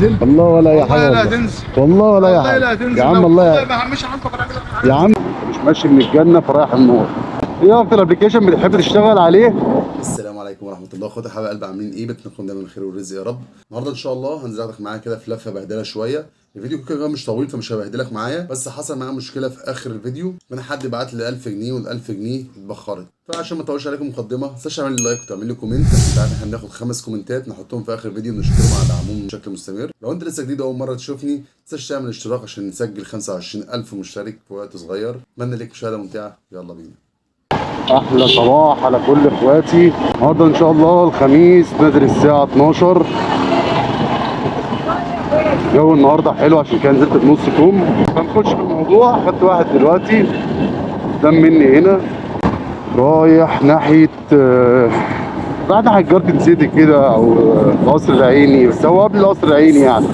تنزل والله ولا اي حاجه، والله لا والله تنزل والله ولا اي والله حاجه لا تنزل يا عم. والله والله ما همش عنك يا عم مش ماشي من الجنه فرايح النور. ايه اكتر ابلكيشن بتحب تشتغل عليه؟ السلام عليكم ورحمه الله، اخواتي حبايب قلب، عاملين ايه؟ بتكون دايما بالخير والرزق يا رب. النهارده ان شاء الله هنزل اخدك معايا كده في لفه بهدله شويه. الفيديو كده مش طويل فمش هبهدلك معايا، بس حصل معايا مشكله في اخر الفيديو من حد بعت لي 1000 جنيه وال 1000 جنيه اتبخرت. فعشان ما اطولش عليكم مقدمه، ما تنساش تعمل لي لايك وتعمل لي كومنت عشان تعرف احنا هناخد 5 كومنتات نحطهم في اخر الفيديو نشكرهم على دعمهم بشكل مستمر. لو انت لسه جديد اول مره تشوفني، ما تنساش تعمل اشتراك عشان نسجل 25000 مشترك في وقت صغير. اتمنى ليك مشاهده ممتعه، يلا بينا. احلى صباح على كل اخواتي. النهارده ان شاء الله الخميس نازل الساعه 12. الجو النهارده حلو عشان كده نزلت بنص كوم. هنخش في الموضوع. خدت واحد دلوقتي قدام مني هنا رايح ناحيه رايح ناحيه جاردن سيتي كده او القصر العيني، بس هو قبل القصر العيني يعني.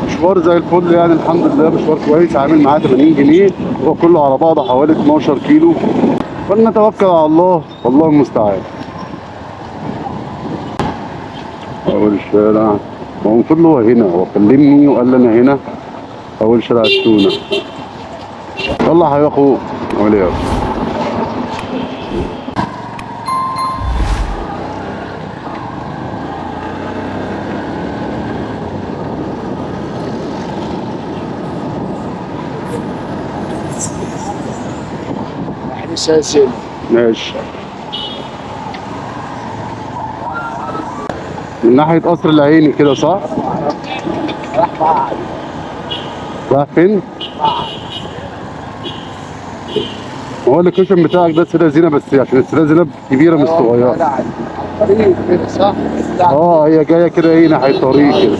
مشوار زي الفل يعني، الحمد لله مشوار كويس. عامل معاه 80 جنيه، هو كله على بعضه حوالي 12 كيلو. فلنتوكل على الله والله المستعان. اول الشارع هو المفروض هو هنا، هو كلمني وقال لي انا هنا اول شارع التونه. يلا يا اخو اقول ايه. احنا ساسل ماشي من ناحيه قصر العيني كده صح؟ راح بعد رايح فين؟ هو اللوكيشن بتاعك ده سيدة زينب، بس عشان السيدة زينب كبيره مش صغيره. طريق كده صح؟ هي جايه كده ايه ناحيه الطريق كده.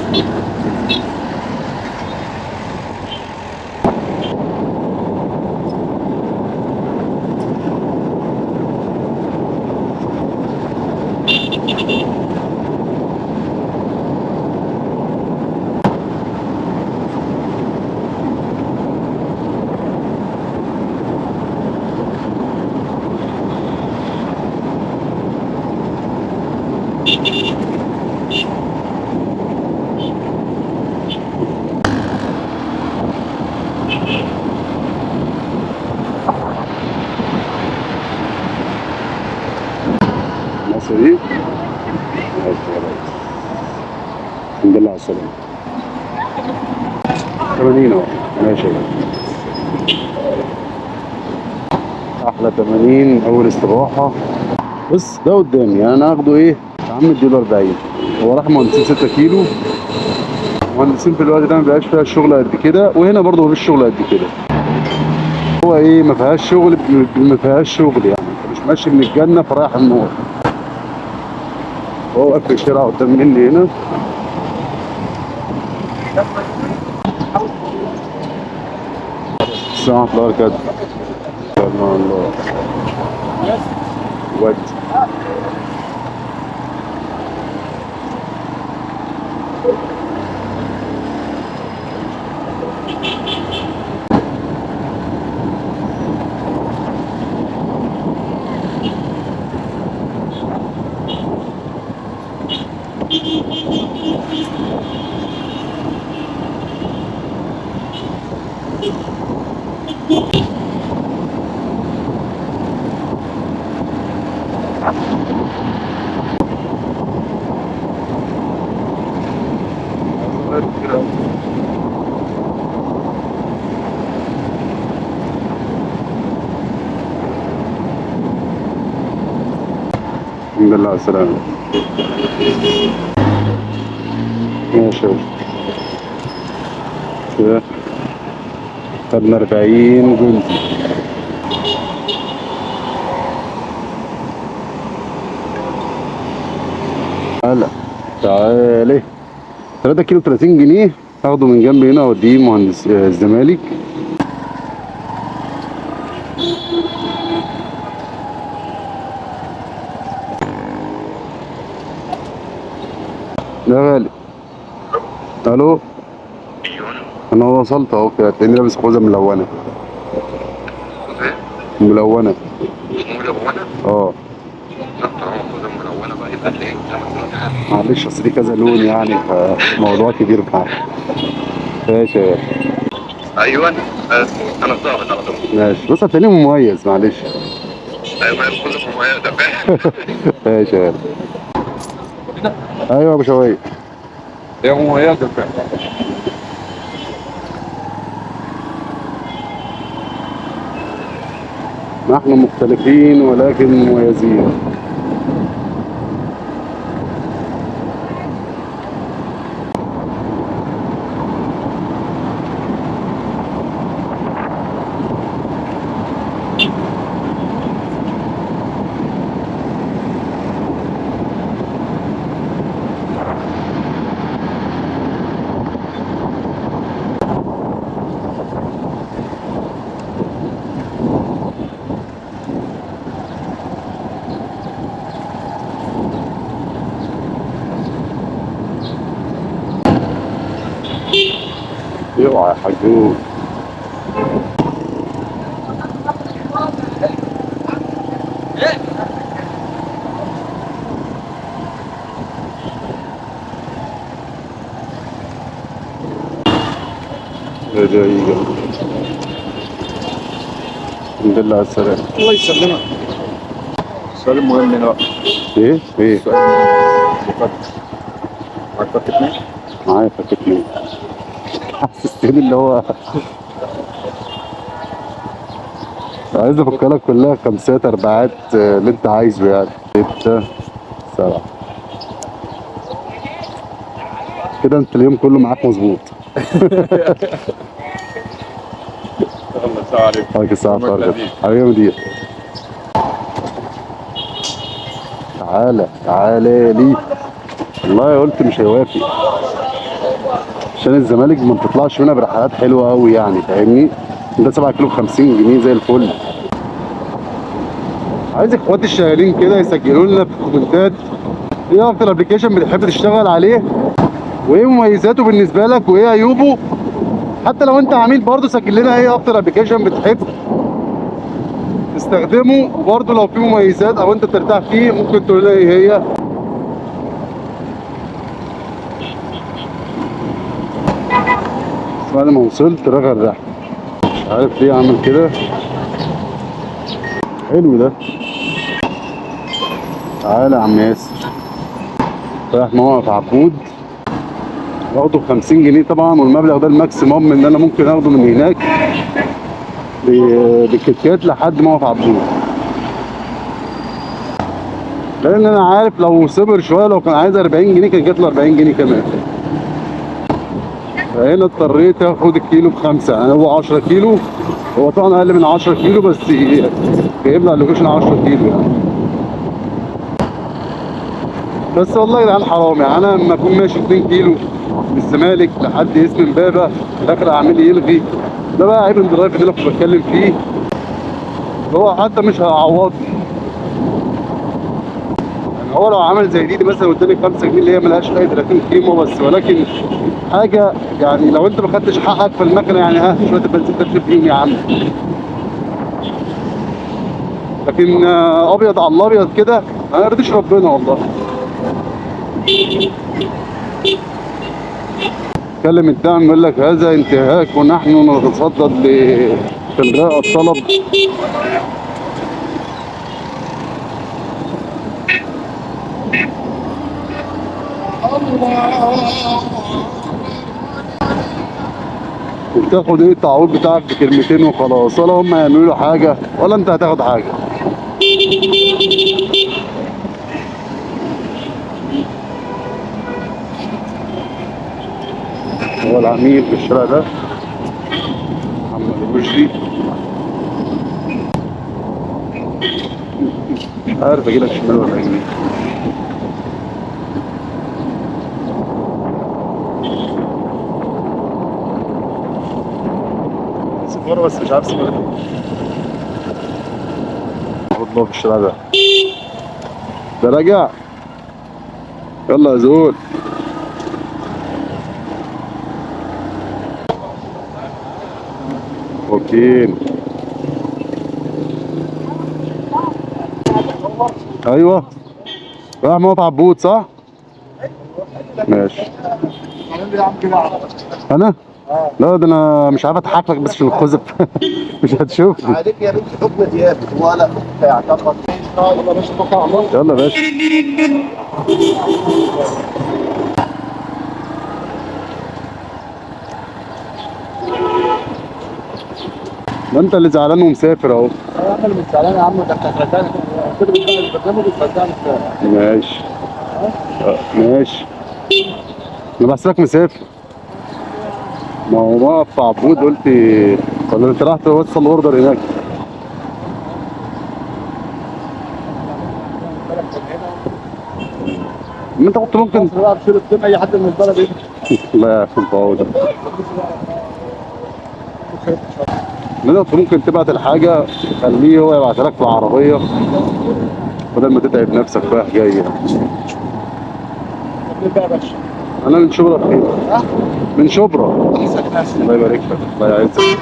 مصر ايه؟ ماشي يا ريس. الحمد لله على السلامه. 80 اهو. ماشي يا ريس. احلى 80 اول استراحه. بص ده قدامي يعني انا هاخده ايه يا عم؟ اديله 40. هو راح مهندسين 6 كيلو. مهندسين في الوقت ده ما بقاش فيها الشغل قد كده، وهنا برضه مفيش شغل قد كده. هو ايه ما فيهاش شغل، ما فيهاش شغل يعني. انت مش ماشي من الجنه فرايح النار. هو واقف في الشارع قدام مني هنا. السلام عليكم ورحمه الله وبركاته. الله ودي الحمد لله على السلامة. ماشي كده خدنا 40 جندي. هلا تعالي 3 كيلو 30 جنيه هاخده من جنب هنا اوديه مهندس الزمالك. ده غالي. الو انا وصلت اهو كده، هتلاقيني لابس خوذه ملونه. ملونه. ملونة؟ اه لا طالما خوذة ملونة بقى معلش اصل دي كذا لون يعني فموضوع كبير معاك. ماشي يا باشا. ايوه انا الضابط على طول. ماشي بص هتلاقيني مميز معلش. ايوه كل مميزه فاهم. ماشي يا باشا. ايوه يا ابو شوية. هي مميزة فعلا. نحن مختلفين ولكن مميزين. اوعى يا حجوج. ده جاي. الحمد لله على السلامة. الله يسلمك. السؤال المهم هنا بقى. ايه؟ ايه؟ السؤال المهم. معاك فك اتنين؟ معايا فك اتنين. حسستني اللي هو عايز افكرك كلها خمسات ارباعات اللي انت عايزه يعني. 6 7 كده انت اليوم كله معاك مظبوط. يلا السلام عليكم. حضرتك الساعة محمد فرجت لذيذ. حبيبي يا مدير. تعالى لي. والله قلت مش هيوافق عشان الزمالك ما بتطلعش منها برحلات حلوه قوي يعني فاهمني. ده 7 كيلو ب 50 جنيه زي الفل. عايز اخواتي الشغالين كده يسجلوا لنا في الكومنتات ايه اكتر ابلكيشن بتحب تشتغل عليه وايه مميزاته بالنسبه لك وايه عيوبه. حتى لو انت عميل برضه سجل لنا ايه اكتر ابلكيشن بتحب تستخدمه، وبرضه لو في مميزات او انت ترتاح فيه ممكن تقول لنا ايه هي. بس بعد ما وصلت رغى الرحله مش عارف ليه اعمل كده. حلو ده. تعالى يا عم ياسر. رايح موقف عبود واخده ب 50 جنيه طبعا، والمبلغ ده الماكسيموم ان انا ممكن اخده من هناك بالكيكات لحد موقف عبود. لان انا عارف لو صبر شويه لو كان عايز 40 جنيه كان جات له 40 جنيه كمان. فهنا اضطريت اخد الكيلو ب5 يعني هو 10 كيلو. هو طبعا اقل من 10 كيلو بس جايب لي على اللوكيشن 10 كيلو يعني. بس والله يا جدعان حرام يعني. انا لما اكون ماشي 2 كيلو من الزمالك لحد اسم امبابه في الاخر اعمل لي يلغي. ده بقى عيب الدرايف اللي انا كنت بتكلم فيه. هو حتى مش هيعوضني يعني. هو لو عمل زي دي مثلا قدامي 5 جنيه اللي هي ملهاش اي 30 قيمه بس، ولكن حاجه يعني لو انت ما خدتش حقك في المكنه يعني ها شويه البنزين تكلف فيهم يا عم. لكن ابيض على الابيض كده ما يرضيش ربنا والله. كلم الدعم يقول لك هذا انتهاك ونحن نتصدد لإلغاء الطلب. وتاخد ايه التعويض بتاعك بكلمتين وخلاص، ولا هم يعملوا له حاجه ولا انت هتاخد حاجه. هو العميل في الشارع ده محمد البشري. مش عارف اجيلك شمال ولا يمين. سفارة بس مش عارف سفارة ايه. الله في الشارع ده. ده راجع. يلا يا زول. اوكي. ايوه رايح موقف عبود صح؟ ماشي. انا؟ لا ده انا مش عارف اضحك لك بس عشان الخزف مش هتشوفني. عليك يا بنت حكم دياب ولا تعتقد. يلا باشا توكل على الله. يلا يا باشا. ده انت اللي زعلان ومسافر اهو. يا عم اللي مش زعلان يا عم، ده انت هترجعني كده بتعمل البرنامج وترجعني الساعه. ماشي. ماشي. انا بحسبك مسافر. ما هو واقف في عبود قلت ولا انت رايح توصل اوردر هناك؟ ما انت كنت ممكن مصر بقى بشيل الطين اي حد من البلد ايه. لا كنت عودة. ما انت كنت ممكن تبعت الحاجة خليه هو يبعتها لك في العربية بدل ما تتعب نفسك رايح جاي يعني. منين بقى يا باشا؟ انا من شبرا بخير. ها؟ من شبرا. احسن ناس. الله يبارك لك الله يعزك.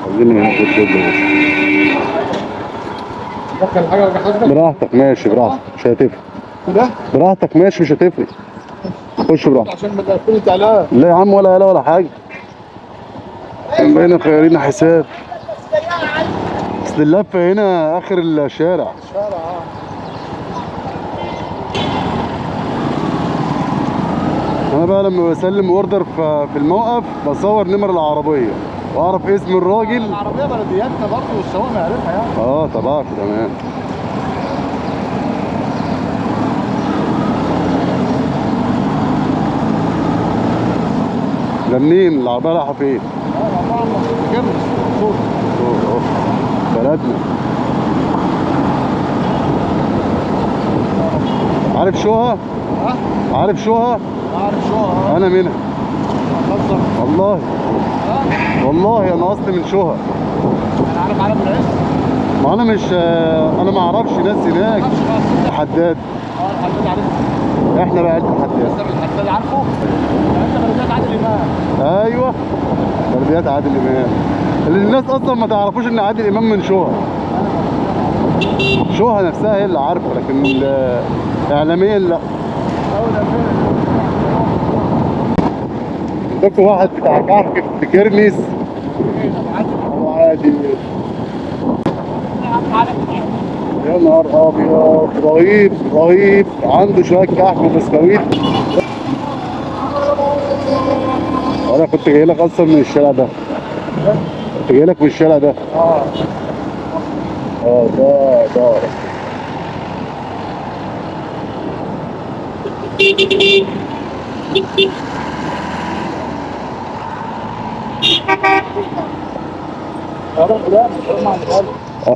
خليني هنا في الدنيا. دخل الحاجه ولا حاجه؟ براحتك ماشي براحتك مش هتفرق. ده براحتك ماشي مش هتفرق. خش براحتك. عشان ما تكون انت عليها. لا يا عم ولا ولا حاجة. بقينا خيارين حساب. اصل اللفة هنا اخر الشارع. انا بقى لما بسلم اوردر في الموقف بصور نمر العربية واعرف اسم الراجل. العربيه بلدياتنا برضه والسواق معرفها يعني. اه طبعا تمام. ده منين العربية رايحة فين؟ طبعا ما تفتكرش صوت. أهو. بلدنا. عارف شوها؟ ها؟ عارف شوها؟ عارف شو ها؟ انا منها. هتهزر. والله ها؟ والله انا اصلي من شوها. انا عارف علم العز. ما انا مش انا ما اعرفش ناس هناك. معرفش بقى. حداد. الحداد عارفه. احنا بقى عيلة حداد. لسه من الحداد عارفه؟ انت بلديات عادل امام. ايوه بلديات عادل امام اللي الناس اصلا ما تعرفوش ان عادل امام من شوها. شوها نفسها هي اللي عارفه لكن اعلاميا لا. عندكم واحد بتاع كحك في كرنس ابو عادل. يا نهار ابيض رهيب رهيب عنده شويه كحك وبسكويت. انا كنت جاي لك اصلا من الشارع ده. كنت جاي لك من الشارع ده.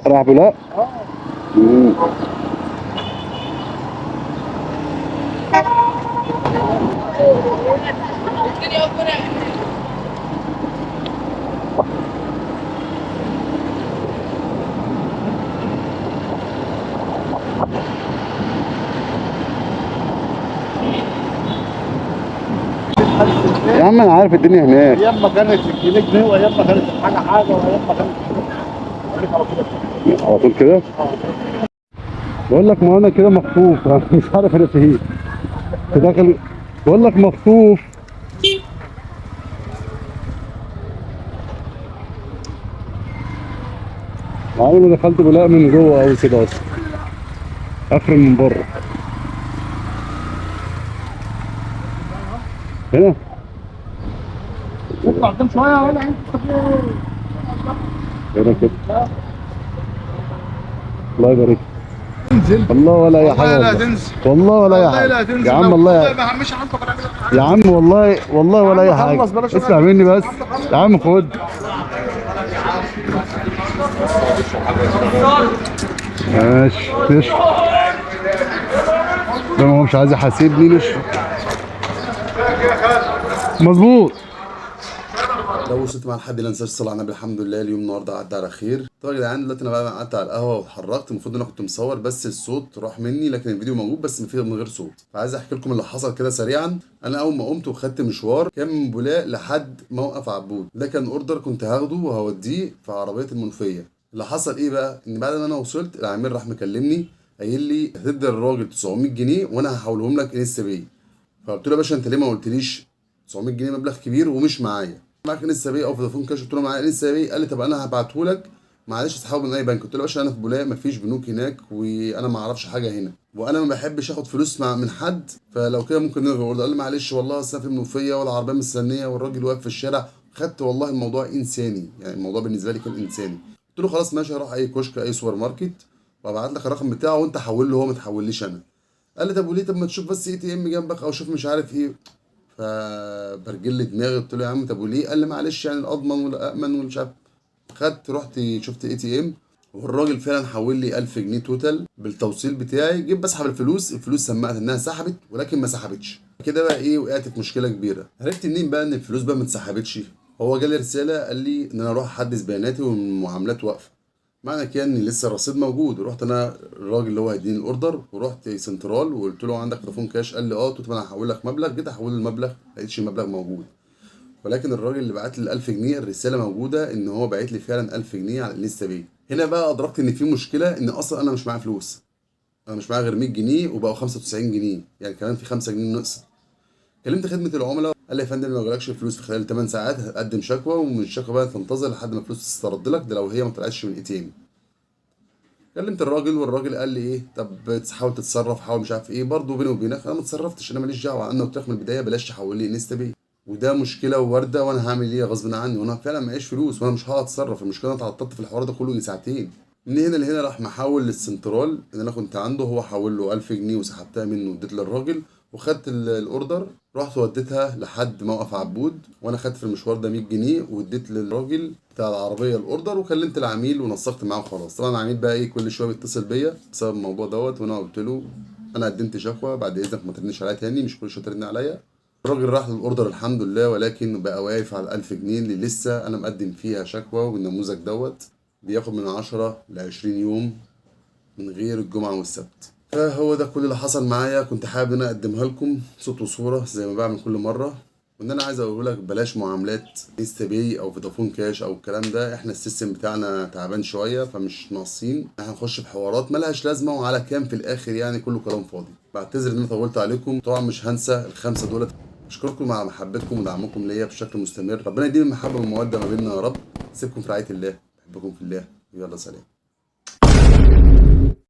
ده راح بلا. يا عم انا عارف الدنيا هناك. ايام ما كانت الجنيه جنيه وايام ما كانت الحاجه حاجه وايام ما كانت على كده. على طول كده. بقول لك ما انا كده مخطوف أنا مش عارف انا في ايه. في داخل بقول لك مخطوف. عمري ما دخلت بلاقي من جوه قوي كده اصلا. اخر من بره. هنا اطلع قدام شويه ولا انت هنا كده. الله يبارك. تنزل والله ولا اي والله حاجه. لا والله تنزل. والله ولا اي والله حاجه. لا تنزل. يا عم الله ما همش عنك يا عم والله والله ولا اي حاجه. خلص بلاش اسمع مني بس يا عم خد. ماشي نشرب. ده هو مش عايز يحاسبني نشرب. مظبوط. لو وصلت مع لحد هنا ما تنساش تصلي على النبي. الحمد لله اليوم النهارده عدى على خير. طيب يا جدعان دلوقتي انا بقى قعدت على القهوه واتحركت، المفروض ان انا كنت مصور بس الصوت راح مني، لكن الفيديو موجود بس من غير صوت. فعايز احكي لكم اللي حصل كده سريعا. انا اول ما قمت وخدت مشوار كان من بولاق لحد موقف عبود، ده كان اوردر كنت هاخده وهوديه في عربيه المنوفيه. اللي حصل ايه بقى، ان بعد ما انا وصلت العميل راح مكلمني قايل لي هتدي الراجل 900 جنيه وانا هحولهم لك انستا باي. فقلت له يا باشا انت ليه ما قلتليش 900 جنيه مبلغ كبير ومش معايا، معاك انستا باي او فودافون كاش؟ قلت له معايا انستا باي. قال لي طب انا هبعته لك معلش تحول من اي بنك. قلت له يا باشا انا في بولاق مفيش بنوك هناك وانا ما اعرفش حاجه هنا، وانا ما بحبش اخد فلوس من حد، فلو كده ممكن نلغي الاوردر. قال لي معلش والله اصل في المنوفيه والعربيه مستنيه والراجل واقف في الشارع. خدت والله الموضوع انساني، يعني الموضوع بالنسبه لي كان انساني. قلت له خلاص ماشي هروح اي كشك اي سوبر ماركت وابعت لك الرقم بتاعه وانت حول له هو ما تحوليش انا. قال لي طب وليه، طب ما تشوف بس اي تي ام جنبك او شوف مش عارف ايه. فبرجل دماغي قلت له يا عم طب وليه؟ قال لي معلش يعني الاضمن والامن والمش عارف. خدت رحت شفت اي تي ام والراجل فعلا حول لي 1000 جنيه توتال بالتوصيل بتاعي. جيت بسحب الفلوس سمعت انها سحبت ولكن ما سحبتش. كده بقى ايه، وقعت في مشكله كبيره. عرفت منين بقى ان الفلوس بقى ما اتسحبتش؟ هو جالي رساله قال لي ان انا اروح احدث بياناتي والمعاملات واقفه، معنى كده ان لسه الرصيد موجود. رحت انا الراجل اللي هو هيديني الاوردر ورحت سنترال وقلت له عندك فودافون كاش؟ قال لي اه. قلت له انا هحول لك مبلغ. جيت احول له المبلغ ما لقيتش المبلغ موجود، ولكن الراجل اللي بعت لي ال 1000 جنيه الرساله موجوده ان هو باعت لي فعلا 1000 جنيه على الانستا باي. هنا بقى ادركت ان في مشكله، ان اصلا انا مش معايا فلوس، انا مش معايا غير 100 جنيه وبقوا 95 جنيه، يعني كمان في 5 جنيه نقص. كلمت خدمه العملاء قال لي يا فندم لو جالكش الفلوس في خلال 8 ساعات هتقدم شكوى، ومن الشكوى بقى تنتظر لحد ما الفلوس تسترد لك، ده لو هي ما طلعتش من الاي تي ام. كلمت الراجل والراجل قال لي ايه طب حاول تتصرف، حاول مش عارف ايه. برضه بيني وبينك انا ما اتصرفتش، انا ماليش دعوه. انا قلت لك من البدايه بلاش تحول لي انستا باي، وده مشكله وارده وانا هعمل ايه غصب عني، وانا فعلا معيش فلوس وانا مش هقدر اتصرف. المشكله انا اتعطلت في الحوار ده كله يجي ساعتين. من هنا لهنا راح محول للسنترال اللي انا كنت عنده، هو حول له 1000 جنيه وسحبتها منه واديت للراجل وخدت الاوردر. رحت وديتها لحد موقف عبود وانا خدت في المشوار ده 100 جنيه واديت للراجل بتاع العربيه الاوردر، وكلمت العميل ونسقت معاه وخلاص. طبعا العميل بقى ايه كل شويه بيتصل بيا بسبب الموضوع دوت، وانا قلت له انا قدمت شكوى بعد اذنك ما ترنش عليا تاني، مش كل شويه ترن عليا. الراجل راح للاوردر الحمد لله، ولكن بقى واقف على 1000 جنيه اللي لسه انا مقدم فيها شكوى. والنموذج دوت بياخد من 10 ل 20 يوم من غير الجمعه والسبت. فهو ده كل اللي حصل معايا، كنت حابب ان انا اقدمها لكم صوت وصوره زي ما بعمل كل مره. وان انا عايز اقول لك بلاش معاملات انستا باي او فودافون كاش او الكلام ده، احنا السيستم بتاعنا تعبان شويه فمش ناقصين احنا هنخش في حوارات ملهاش لازمه وعلى كام في الاخر، يعني كله كلام فاضي. بعتذر ان انا طولت عليكم، طبعا مش هنسى الخمسه دولت. اشكركم على محبتكم ودعمكم ليا بشكل مستمر، ربنا يديم المحبه والموده ما بيننا يا رب. سيبكم في رعايه الله، بحبكم في الله، يلا سلام.